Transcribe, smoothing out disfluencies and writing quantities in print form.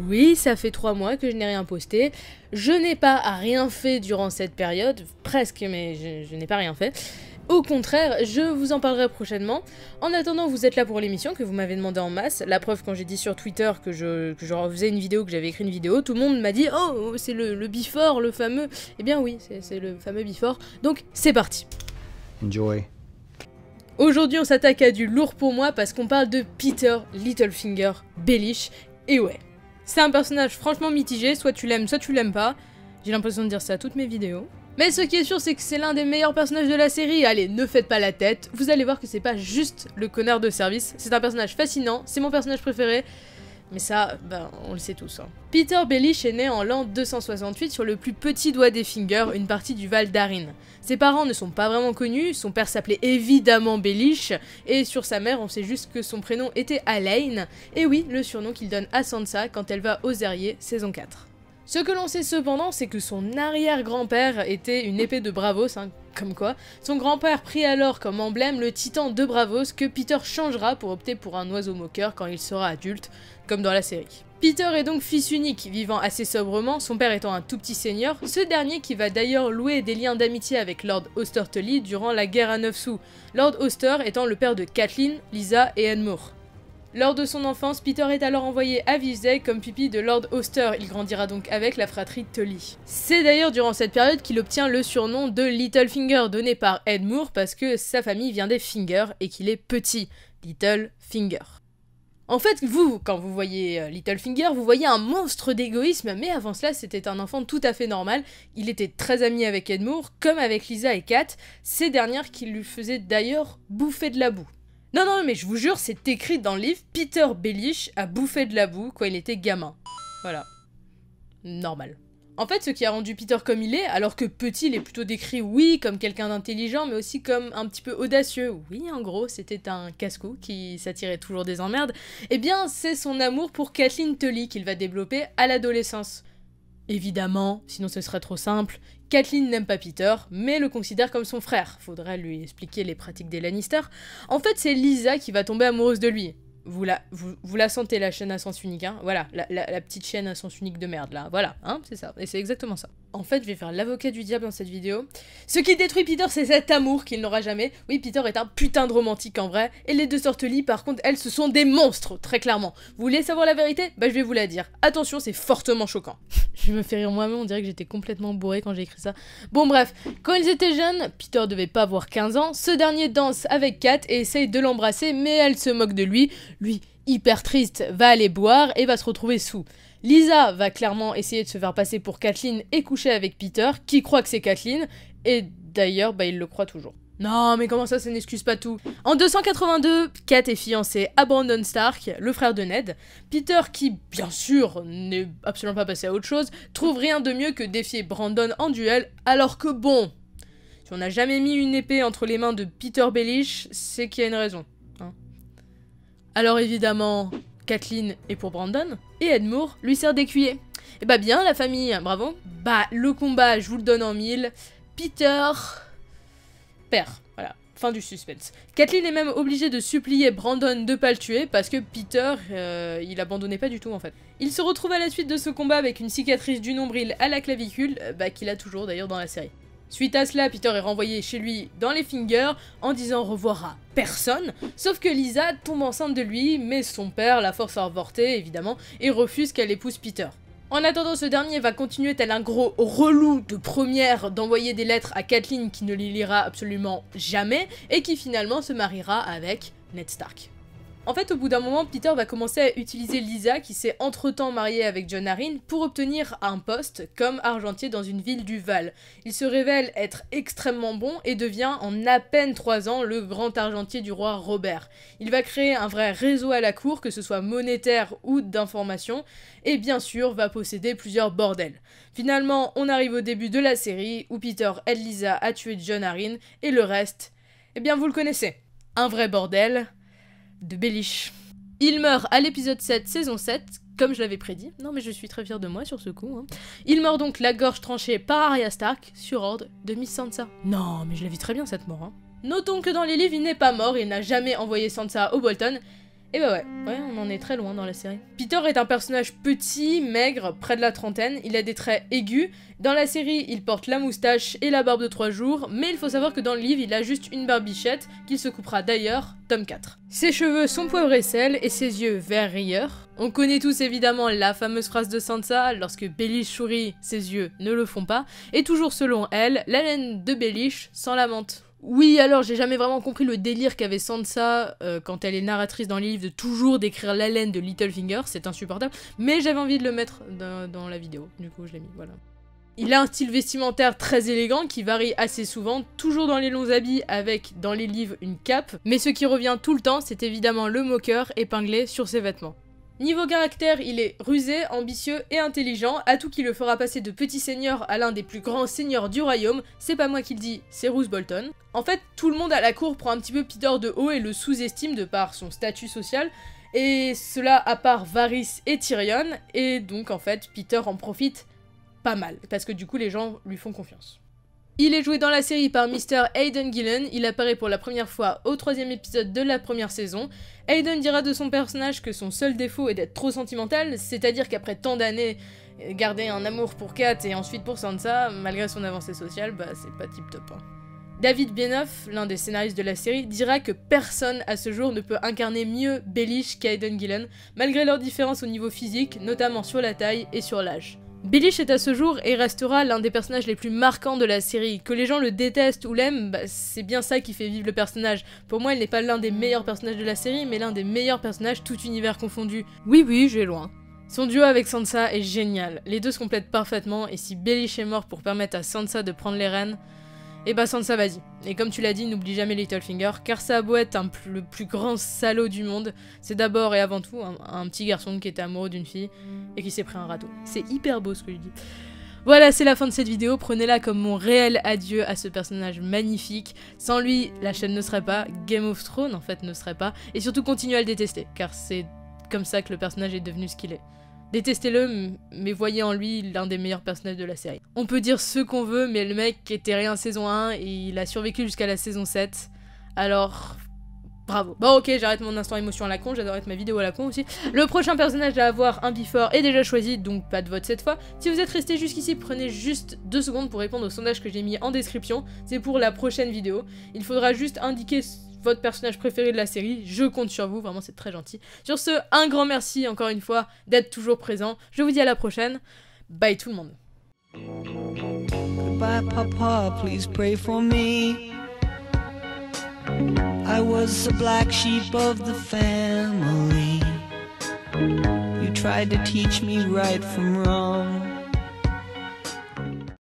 Oui, ça fait 3 mois que je n'ai rien posté. Je n'ai pas rien fait durant cette période, presque, mais je n'ai pas rien fait. Au contraire, je vous en parlerai prochainement. En attendant, vous êtes là pour l'émission que vous m'avez demandé en masse. La preuve, quand j'ai dit sur Twitter que je refaisais une vidéo, que j'avais écrit une vidéo, tout le monde m'a dit « Oh, c'est le before, le fameux... » Eh bien oui, c'est le fameux before. Donc, c'est parti. Enjoy. Aujourd'hui, on s'attaque à du lourd pour moi parce qu'on parle de Peter Littlefinger Baelish. Et ouais, c'est un personnage franchement mitigé, soit tu l'aimes, soit tu l'aimes pas. J'ai l'impression de dire ça à toutes mes vidéos. Mais ce qui est sûr, c'est que c'est l'un des meilleurs personnages de la série. Allez, ne faites pas la tête. Vous allez voir que c'est pas juste le connard de service. C'est un personnage fascinant, c'est mon personnage préféré. Mais ça, ben, on le sait tous. Hein. Peter Baelish est né en l'an 268 sur le plus petit doigt des Fingers, une partie du Val d'Arin. Ses parents ne sont pas vraiment connus, son père s'appelait évidemment Baelish, et sur sa mère, on sait juste que son prénom était Alayne, et oui, le surnom qu'il donne à Sansa quand elle va aux Aeriers, saison 4. Ce que l'on sait cependant, c'est que son arrière-grand-père était une épée de Braavos, hein, comme quoi. Son grand-père prit alors comme emblème le titan de Braavos que Peter changera pour opter pour un oiseau moqueur quand il sera adulte, comme dans la série. Peter est donc fils unique, vivant assez sobrement, son père étant un tout petit seigneur, ce dernier qui va d'ailleurs louer des liens d'amitié avec Lord Hoster Tully durant la guerre à 9 sous, Lord Hoster étant le père de Catelyn, Lysa et Edmure. Lors de son enfance, Peter est alors envoyé à Vizsla comme pupille de Lord Hoster, il grandira donc avec la fratrie Tully. C'est d'ailleurs durant cette période qu'il obtient le surnom de Littlefinger, donné par Edmure parce que sa famille vient des Finger et qu'il est petit, Littlefinger. En fait, vous, quand vous voyez Littlefinger, vous voyez un monstre d'égoïsme, mais avant cela, c'était un enfant tout à fait normal. Il était très ami avec Edmure, comme avec Lysa et Kat, ces dernières qui lui faisaient d'ailleurs bouffer de la boue. Non, mais je vous jure, c'est écrit dans le livre, Peter Baelish a bouffé de la boue quand il était gamin. Voilà. Normal. En fait, ce qui a rendu Peter comme il est, alors que petit, il est plutôt décrit, oui, comme quelqu'un d'intelligent, mais aussi comme un petit peu audacieux. Oui, en gros, c'était un casse-cou qui s'attirait toujours des emmerdes. Eh bien, c'est son amour pour Catelyn Tully qu'il va développer à l'adolescence. Évidemment, sinon ce serait trop simple, Catelyn n'aime pas Peter, mais le considère comme son frère. Faudrait lui expliquer les pratiques des Lannister. En fait, c'est Lysa qui va tomber amoureuse de lui. Vous la sentez, la chaîne à sens unique, hein. Voilà, la petite chaîne à sens unique de merde, là. Voilà, hein, c'est ça. Et c'est exactement ça. En fait, je vais faire l'avocat du diable dans cette vidéo. Ce qui détruit Peter, c'est cet amour qu'il n'aura jamais. Oui, Peter est un putain de romantique en vrai. Et les deux sœurs Tully, par contre, elles, ce sont des monstres, très clairement. Vous voulez savoir la vérité? Bah, je vais vous la dire. Attention, c'est fortement choquant. Je me fais rire moi-même, on dirait que j'étais complètement bourré quand j'ai écrit ça. Bon, bref. Quand ils étaient jeunes, Peter devait pas avoir 15 ans. Ce dernier danse avec Kat et essaye de l'embrasser, mais elle se moque de lui. Lui, hyper triste, va aller boire et va se retrouver sous. Lysa va clairement essayer de se faire passer pour Catelyn et coucher avec Peter, qui croit que c'est Catelyn, et d'ailleurs, bah il le croit toujours. Non, mais comment ça n'excuse pas tout. En 282, Kat est fiancée à Brandon Stark, le frère de Ned. Peter, qui, bien sûr, n'est absolument pas passé à autre chose, trouve rien de mieux que défier Brandon en duel, alors que bon, si on n'a jamais mis une épée entre les mains de Peter Baelish, c'est qu'il y a une raison. Hein. Alors évidemment, Catelyn est pour Brandon, et Edmure lui sert d'écuyer. Et bah bien, la famille, bravo. Bah, le combat, je vous le donne en 1000. Peter... perd. Voilà, fin du suspense. Catelyn est même obligée de supplier Brandon de pas le tuer, parce que Peter, il abandonnait pas du tout en fait. Il se retrouve à la suite de ce combat avec une cicatrice du nombril à la clavicule, bah qu'il a toujours d'ailleurs dans la série. Suite à cela, Peter est renvoyé chez lui dans les Fingers en disant au revoir à personne, sauf que Lysa tombe enceinte de lui, mais son père la force à avorter évidemment et refuse qu'elle épouse Peter. En attendant, ce dernier va continuer tel un gros relou de première d'envoyer des lettres à Catelyn qui ne les lira absolument jamais et qui finalement se mariera avec Ned Stark. En fait, au bout d'un moment, Peter va commencer à utiliser Lysa, qui s'est entre-temps mariée avec Jon Arryn, pour obtenir un poste comme argentier dans une ville du Val. Il se révèle être extrêmement bon et devient en à peine 3 ans le grand argentier du roi Robert. Il va créer un vrai réseau à la cour, que ce soit monétaire ou d'information, et bien sûr va posséder plusieurs bordels. Finalement, on arrive au début de la série, où Peter aide Lysa à tuer Jon Arryn, et le reste, eh bien vous le connaissez. Un vrai bordel... de Baelish. Il meurt à l'épisode 7, saison 7, comme je l'avais prédit. Non mais je suis très fière de moi sur ce coup. Hein. Il meurt donc la gorge tranchée par Arya Stark, sur ordre de Miss Sansa. Non mais je la vis très bien cette mort. Hein. Notons que dans les livres il n'est pas mort, il n'a jamais envoyé Sansa au Bolton. Et bah ouais, on en est très loin dans la série. Peter est un personnage petit, maigre, près de la trentaine, il a des traits aigus. Dans la série, il porte la moustache et la barbe de 3 jours, mais il faut savoir que dans le livre, il a juste une barbichette, qu'il se coupera d'ailleurs, tome 4. Ses cheveux sont poivre et sel, et ses yeux vert rieur. On connaît tous évidemment la fameuse phrase de Sansa, lorsque Baelish sourit, ses yeux ne le font pas, et toujours selon elle, la laine de Baelish sans la menthe. Oui, alors j'ai jamais vraiment compris le délire qu'avait Sansa quand elle est narratrice dans les livres de toujours décrire l'haleine de Littlefinger, c'est insupportable, mais j'avais envie de le mettre dans la vidéo, du coup je l'ai mis, voilà. Il a un style vestimentaire très élégant qui varie assez souvent, toujours dans les longs habits avec, dans les livres, une cape, mais ce qui revient tout le temps, c'est évidemment le moqueur épinglé sur ses vêtements. Niveau caractère, il est rusé, ambitieux et intelligent, atout qui le fera passer de petit seigneur à l'un des plus grands seigneurs du royaume, c'est pas moi qui le dis, c'est Roose Bolton. En fait, tout le monde à la cour prend un petit peu Peter de haut et le sous-estime de par son statut social, et cela à part Varys et Tyrion, et donc en fait, Peter en profite pas mal, parce que du coup les gens lui font confiance. Il est joué dans la série par Mr. Aidan Gillen, il apparaît pour la première fois au 3e épisode de la première saison. Aidan dira de son personnage que son seul défaut est d'être trop sentimental, c'est-à-dire qu'après tant d'années, garder un amour pour Kat et ensuite pour Sansa, malgré son avancée sociale, bah c'est pas tip top. Hein. David Benioff, l'un des scénaristes de la série, dira que personne à ce jour ne peut incarner mieux Baelish qu'Aidan Gillen, malgré leurs différences au niveau physique, notamment sur la taille et sur l'âge. Baelish est à ce jour et restera l'un des personnages les plus marquants de la série. Que les gens le détestent ou l'aiment, bah, c'est bien ça qui fait vivre le personnage. Pour moi, il n'est pas l'un des meilleurs personnages de la série, mais l'un des meilleurs personnages tout univers confondu. Oui, j'ai loin. Son duo avec Sansa est génial. Les deux se complètent parfaitement, et si Baelish est mort pour permettre à Sansa de prendre les rênes, et bah Sansa vas-y. Et comme tu l'as dit, n'oublie jamais Littlefinger, car ça a beau être le plus grand salaud du monde, c'est d'abord et avant tout un petit garçon qui était amoureux d'une fille et qui s'est pris un râteau. C'est hyper beau ce que je dis. Voilà, c'est la fin de cette vidéo, prenez-la comme mon réel adieu à ce personnage magnifique. Sans lui, la chaîne ne serait pas, Game of Thrones en fait ne serait pas, et surtout continuez à le détester, car c'est comme ça que le personnage est devenu ce qu'il est. Détestez-le, mais voyez en lui l'un des meilleurs personnages de la série. On peut dire ce qu'on veut, mais le mec était rien en saison 1 et il a survécu jusqu'à la saison 7. Alors, bravo. Bon ok, j'arrête mon instant émotion à la con, j'arrête ma vidéo à la con aussi. Le prochain personnage à avoir un before est déjà choisi, donc pas de vote cette fois. Si vous êtes resté jusqu'ici, prenez juste 2 secondes pour répondre au sondage que j'ai mis en description. C'est pour la prochaine vidéo. Il faudra juste indiquer votre personnage préféré de la série, je compte sur vous, vraiment c'est très gentil. Sur ce, un grand merci encore une fois d'être toujours présent, je vous dis à la prochaine, bye tout le monde. Goodbye, Papa, please pray for me. I was the black sheep of the family. You tried to teach me right from wrong.